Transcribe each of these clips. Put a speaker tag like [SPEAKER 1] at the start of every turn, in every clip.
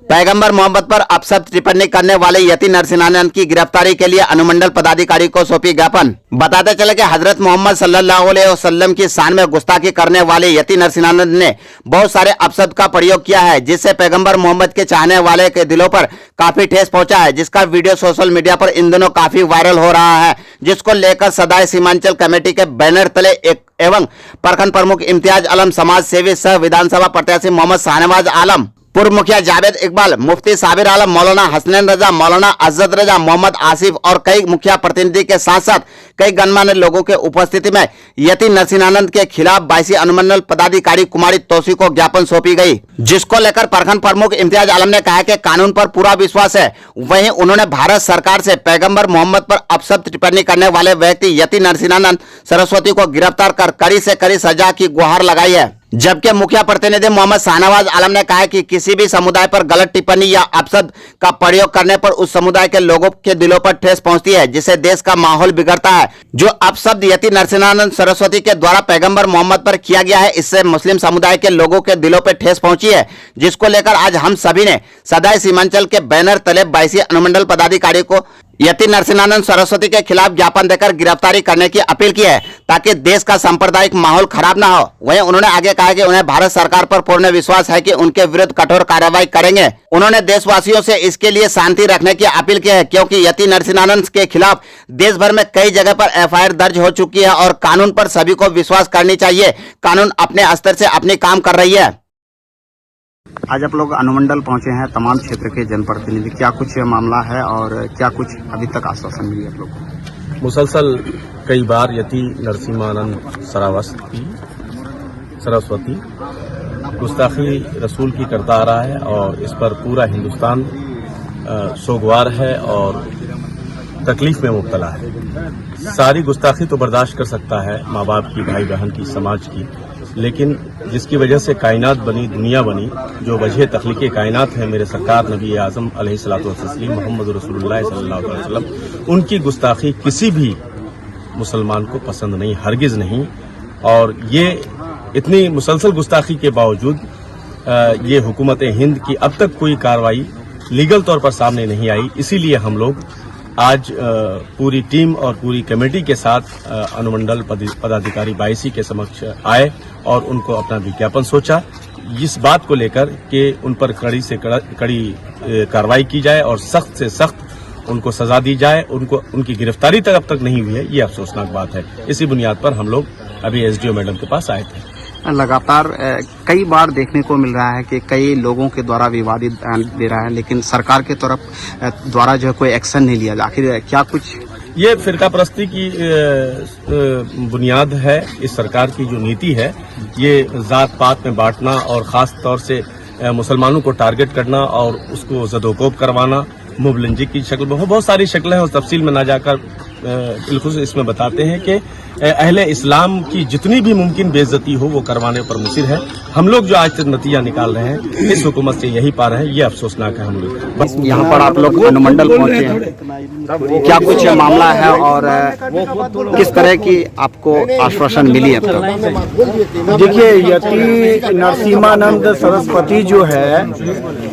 [SPEAKER 1] पैगंबर मोहम्मद पर अपशब्द टिप्पणी करने वाले यति नरसिंहानंद की गिरफ्तारी के लिए अनुमंडल पदाधिकारी को सौंपी ज्ञापन। बताते चले कि हजरत मोहम्मद सल्लल्लाहु अलैहि वसल्लम की शान में गुस्ताखी करने वाले यति नरसिंहानंद ने बहुत सारे अपशब्द का प्रयोग किया है, जिससे पैगंबर मोहम्मद के चाहने वाले के दिलों पर काफी ठेस पहुंचा है, जिसका वीडियो सोशल मीडिया पर इन दिनों काफी वायरल हो रहा है, जिसको लेकर सदाए सीमांचल कमेटी के बैनर तले एवं प्रखंड प्रमुख इम्तियाज आलम, समाज सेवी सह विधानसभा प्रत्याशी मोहम्मद शाहनवाज आलम, पूर्व मुखिया जावेद इकबाल, मुफ्ती साबिर आलम, मौलाना हसनैन रजा, मौलाना अजद रजा, मोहम्मद आसिफ और कई मुखिया प्रतिनिधि के साथ साथ कई गणमान्य लोगों के उपस्थिति में यति नरसिंहानंद के खिलाफ 22 अनुमंडल पदाधिकारी कुमारी तौसी को ज्ञापन सौंपी गई, जिसको लेकर प्रखंड प्रमुख इम्तियाज आलम ने कहा कि कानून पर पूरा विश्वास है। वहीं उन्होंने भारत सरकार से पैगंबर मोहम्मद पर अपशब्द टिप्पणी करने वाले व्यक्ति यति नरसिंहानंद सरस्वती को गिरफ्तार कर कड़ी से कड़ी सजा की गुहार लगाई है। जबकि मुखिया प्रतिनिधि मोहम्मद शाहनवाज आलम ने कहा कि किसी भी समुदाय पर गलत टिप्पणी या अपशब्द का प्रयोग करने पर उस समुदाय के लोगों के दिलों पर ठेस पहुंचती है, जिससे देश का माहौल बिगड़ता है। जो अपशब्द यति नरसिंहानंद सरस्वती के द्वारा पैगंबर मोहम्मद पर किया गया है, इससे मुस्लिम समुदाय के लोगों के दिलों पर ठेस पहुंची है, जिसको लेकर आज हम सभी ने सदाए सीमांचल के बैनर तले 22 अनुमंडल पदाधिकारी को यति नरसिंहानंद सरस्वती के खिलाफ ज्ञापन देकर गिरफ्तारी करने की अपील की है, ताकि देश का सांप्रदायिक माहौल खराब ना हो। वहीं उन्होंने आगे कहा कि उन्हें भारत सरकार पर पूर्ण विश्वास है कि उनके विरुद्ध कठोर कार्रवाई करेंगे। उन्होंने देशवासियों से इसके लिए शांति रखने की अपील की है, क्योंकि यति नरसिंहानंद के खिलाफ देश भर में कई जगह पर एफआईआर दर्ज हो चुकी है और कानून पर सभी को विश्वास करनी चाहिए। कानून अपने स्तर से अपने काम कर रही है।
[SPEAKER 2] आज आप लोग अनुमंडल पहुंचे हैं, तमाम क्षेत्र के जनप्रतिनिधि, क्या कुछ मामला है और क्या कुछ अभी तक आश्वासन मिली आप लोग को?
[SPEAKER 3] मुसलसल कई बार यति नरसिंहानंद सरस्वती गुस्ताखी रसूल की करता आ रहा है और इस पर पूरा हिंदुस्तान सोगवार है और तकलीफ में मुब्तला है। सारी गुस्ताखी तो बर्दाश्त कर सकता है, माँ बाप की, भाई बहन की, समाज की, लेकिन जिसकी वजह से कायनात बनी, दुनिया बनी, जो वजह तख्लीक़े कायनात है मेरे सरकार नबी आज़म अलैहिस्सलातु वस्सलाम मोहम्मद रसूलुल्लाह सल्लल्लाहु अलैहि वसल्लम, उनकी गुस्ताखी किसी भी मुसलमान को पसंद नहीं, हरगिज़ नहीं। और ये इतनी मुसलसल गुस्ताखी के बावजूद ये हुकूमत हिंद की अब तक कोई कार्रवाई लीगल तौर पर सामने नहीं आई। इसीलिए हम लोग आज पूरी टीम और पूरी कमेटी के साथ अनुमंडल पदाधिकारी 22 के समक्ष आए और उनको अपना विज्ञापन सोचा, इस बात को लेकर कि उन पर कड़ी से कड़ी कार्रवाई की जाए और सख्त से सख्त उनको सजा दी जाए। उनकी गिरफ्तारी तक अब तक नहीं हुई है, ये अफसोसनाक बात है। इसी बुनियाद पर हम लोग अभी एसडीओ मैडम के पास आए थे।
[SPEAKER 2] लगातार कई बार देखने को मिल रहा है कि कई लोगों के द्वारा विवादित बयान दे रहा है, लेकिन सरकार के तरफ द्वारा जो है कोई एक्शन नहीं लिया। आखिर क्या कुछ
[SPEAKER 3] ये फिरका परस्ती की बुनियाद है। इस सरकार की जो नीति है, ये जात पात में बांटना और खास तौर से मुसलमानों को टारगेट करना और उसको ज़दोकोब करवाना, मुबलंजी की शक्ल में बहुत सारी शक्लें हैं और तफसील में ना जाकर बिल्कुल इसमें बताते हैं कि अहले इस्लाम की जितनी भी मुमकिन बेइज्जती हो वो करवाने पर मुसिर है। हम लोग जो आज तक नतीजा निकाल रहे हैं इस हुकूमत से यही पा रहे हैं, ये अफसोसनाक है। हम लोग
[SPEAKER 2] बस यहाँ पर आप लोग अनुमंडल पहुंचे हैं, क्या कुछ मामला है और किस तरह की आपको आश्वासन मिली अब तक?
[SPEAKER 4] देखिए, यति नरसिंहानंद सरस्वती जो है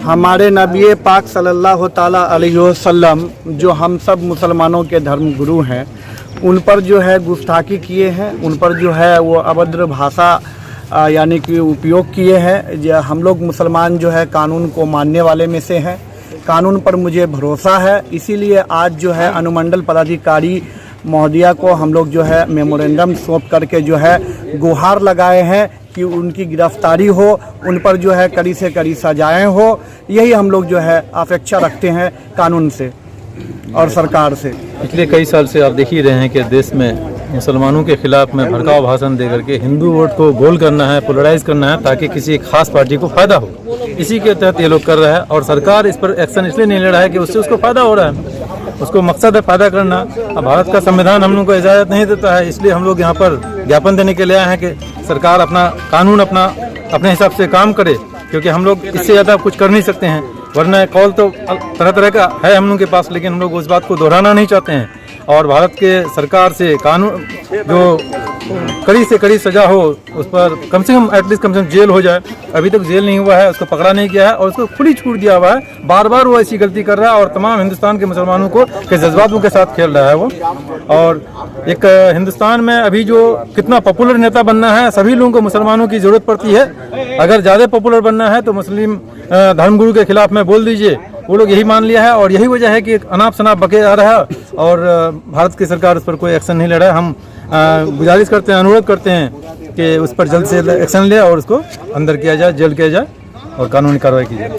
[SPEAKER 4] हमारे नबी पाक सल्लल्लाहु ताला अलैहि वसल्लम, जो हम सब मुसलमानों के धर्म गुरु हैं, उन पर जो है गुस्ताखी किए हैं, उन पर जो है वो अभद्र भाषा यानी कि उपयोग किए हैं। हम लोग मुसलमान जो है कानून को मानने वाले में से हैं, कानून पर मुझे भरोसा है। इसीलिए आज जो है अनुमंडल पदाधिकारी महोदया को हम लोग जो है मेमोरेंडम सौंप करके जो है गुहार लगाए हैं कि उनकी गिरफ्तारी हो, उन पर जो है कड़ी से कड़ी सजाएं हो। यही हम लोग जो है अपेक्षा रखते हैं कानून से और सरकार से।
[SPEAKER 5] पिछले कई साल से आप देख ही रहे हैं कि देश में मुसलमानों के खिलाफ में भड़काऊ भाषण देकर के हिंदू वोट को गोल करना है, पोलराइज करना है, ताकि किसी एक खास पार्टी को फायदा हो। इसी के तहत ये लोग कर रहा है और सरकार इस पर एक्शन इसलिए नहीं ले रहा है कि उससे उसको फायदा हो रहा है, उसको मकसद है फायदा करना। अब भारत का संविधान हम लोग को इजाज़त नहीं देता है, इसलिए हम लोग यहाँ पर ज्ञापन देने के लिए आए हैं कि सरकार अपना कानून अपने हिसाब से काम करे, क्योंकि हम लोग इससे ज़्यादा कुछ कर नहीं सकते हैं। वरना कॉल तो तरह तरह का है हम लोग के पास, लेकिन हम लोग उस बात को दोहराना नहीं चाहते हैं। और भारत के सरकार से कानून जो कड़ी से कड़ी सजा हो, उस पर कम से कम जेल हो जाए। अभी तक जेल नहीं हुआ है, उसको पकड़ा नहीं गया है और उसको खुली छूट दिया हुआ है। बार बार वो ऐसी गलती कर रहा है और तमाम हिंदुस्तान के मुसलमानों को के जज्बातों के साथ खेल रहा है वो। और एक हिंदुस्तान में अभी जो कितना पॉपुलर नेता बनना है, सभी लोगों को मुसलमानों की जरूरत पड़ती है। अगर ज़्यादा पॉपुलर बनना है तो मुस्लिम धर्मगुरु के खिलाफ में बोल दीजिए, वो लोग यही मान लिया है और यही वजह है कि अनाप शनाप बके जा रहा है और भारत की सरकार उस पर कोई एक्शन नहीं ले रहा है। हम गुजारिश करते हैं, अनुरोध करते हैं कि उस पर जल्द से जल्द एक्शन ले और उसको अंदर किया जाए, जेल किया जाए और कानूनी कार्रवाई की जाए।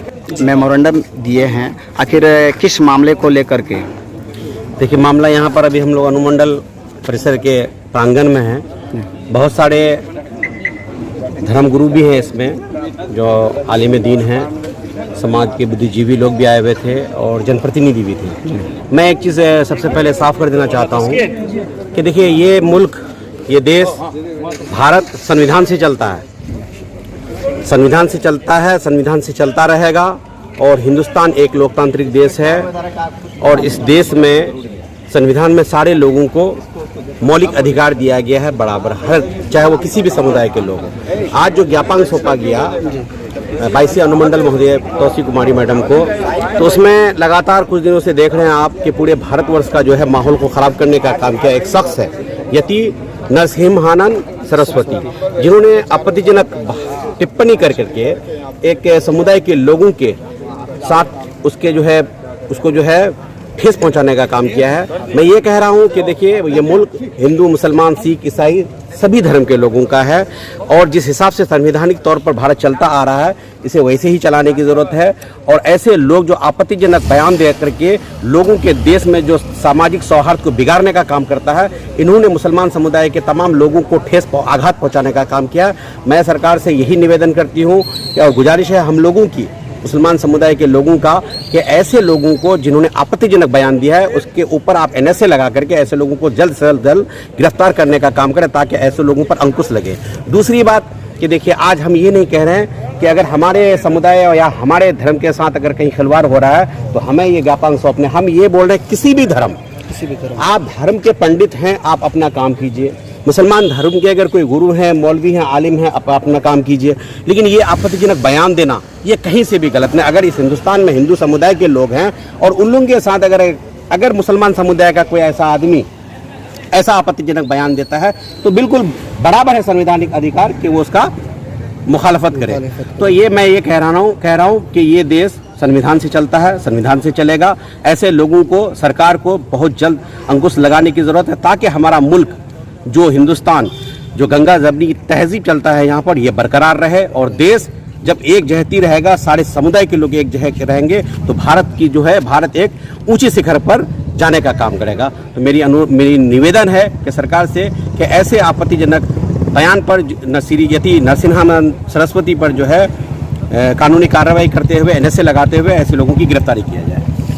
[SPEAKER 2] मेमोरेंडम दिए हैं, आखिर किस मामले को लेकर के?
[SPEAKER 6] देखिए, मामला यहाँ पर अभी हम लोग अनुमंडल परिसर के प्रांगण में हैं। बहुत सारे धर्मगुरु भी हैं इसमें, जो आलिम दीन हैं, समाज के बुद्धिजीवी लोग भी आए हुए थे और जनप्रतिनिधि भी थे। मैं एक चीज़ सबसे पहले साफ कर देना चाहता हूँ कि देखिए, ये मुल्क, ये देश, भारत संविधान से चलता है, संविधान से चलता है, संविधान से चलता रहेगा। और हिंदुस्तान एक लोकतांत्रिक देश है और इस देश में संविधान में सारे लोगों को मौलिक अधिकार दिया गया है बराबर, हर, चाहे वो किसी भी समुदाय के लोग हों। आज जो ज्ञापन सौंपा गया 22 अनुमंडल महोदय तौसी कुमारी मैडम को, तो उसमें लगातार कुछ दिनों से देख रहे हैं आप कि पूरे भारतवर्ष का जो है माहौल को ख़राब करने का काम किया एक शख्स है, यति नरसिम्हानंद सरस्वती, जिन्होंने आपत्तिजनक टिप्पणी कर करके एक समुदाय के लोगों के साथ उसके जो है उसको जो है ठेस पहुंचाने का काम किया है। मैं ये कह रहा हूं कि देखिए, ये मुल्क हिंदू, मुसलमान, सिख, ईसाई सभी धर्म के लोगों का है और जिस हिसाब से संवैधानिक तौर पर भारत चलता आ रहा है, इसे वैसे ही चलाने की ज़रूरत है। और ऐसे लोग जो आपत्तिजनक बयान दे करके लोगों के देश में जो सामाजिक सौहार्द को बिगाड़ने का काम करता है, इन्होंने मुसलमान समुदाय के तमाम लोगों को ठेस आघात पहुँचाने का काम किया। मैं सरकार से यही निवेदन करती हूँ और गुजारिश है हम लोगों की, मुसलमान समुदाय के लोगों का, कि ऐसे लोगों को जिन्होंने आपत्तिजनक बयान दिया है उसके ऊपर आप NSA लगा करके ऐसे लोगों को जल्द से जल्द गिरफ्तार करने का काम करें ताकि ऐसे लोगों पर अंकुश लगे। दूसरी बात कि देखिए, आज हम ये नहीं कह रहे हैं कि अगर हमारे समुदाय या हमारे धर्म के साथ अगर कहीं खिलवाड़ हो रहा है तो हमें ये ज्ञापन सौंपने, हम ये बोल रहे हैं किसी भी धर्म, आप धर्म के पंडित हैं, आप अपना काम कीजिए। मुसलमान धर्म के अगर कोई गुरु हैं, मौलवी हैं, आलिम हैं, अपना काम कीजिए। लेकिन ये आपत्तिजनक बयान देना ये कहीं से भी गलत नहीं। अगर इस हिंदुस्तान में हिंदू समुदाय के लोग हैं और उन लोगों के साथ अगर मुसलमान समुदाय का कोई ऐसा आदमी ऐसा आपत्तिजनक बयान देता है तो बिल्कुल बराबर है संवैधानिक अधिकार कि वो उसका मुखालफत करे। तो ये मैं ये कह रहा हूँ कि ये देश संविधान से चलता है, संविधान से चलेगा। ऐसे लोगों को, सरकार को बहुत जल्द अंकुश लगाने की ज़रूरत है ताकि हमारा मुल्क, जो हिंदुस्तान, जो गंगा जमनी तहजीब चलता है यहाँ पर, ये बरकरार रहे। और देश जब एक जहती रहेगा, सारे समुदाय के लोग एक जह रहेंगे तो भारत की जो है, भारत एक ऊंची शिखर पर जाने का काम करेगा। तो मेरी निवेदन है कि सरकार से कि ऐसे आपत्तिजनक बयान पर यति नरसिम्हानंद सरस्वती पर जो है कानूनी कार्रवाई करते हुए, NSA लगाते हुए ऐसे लोगों की गिरफ्तारी किया जाए।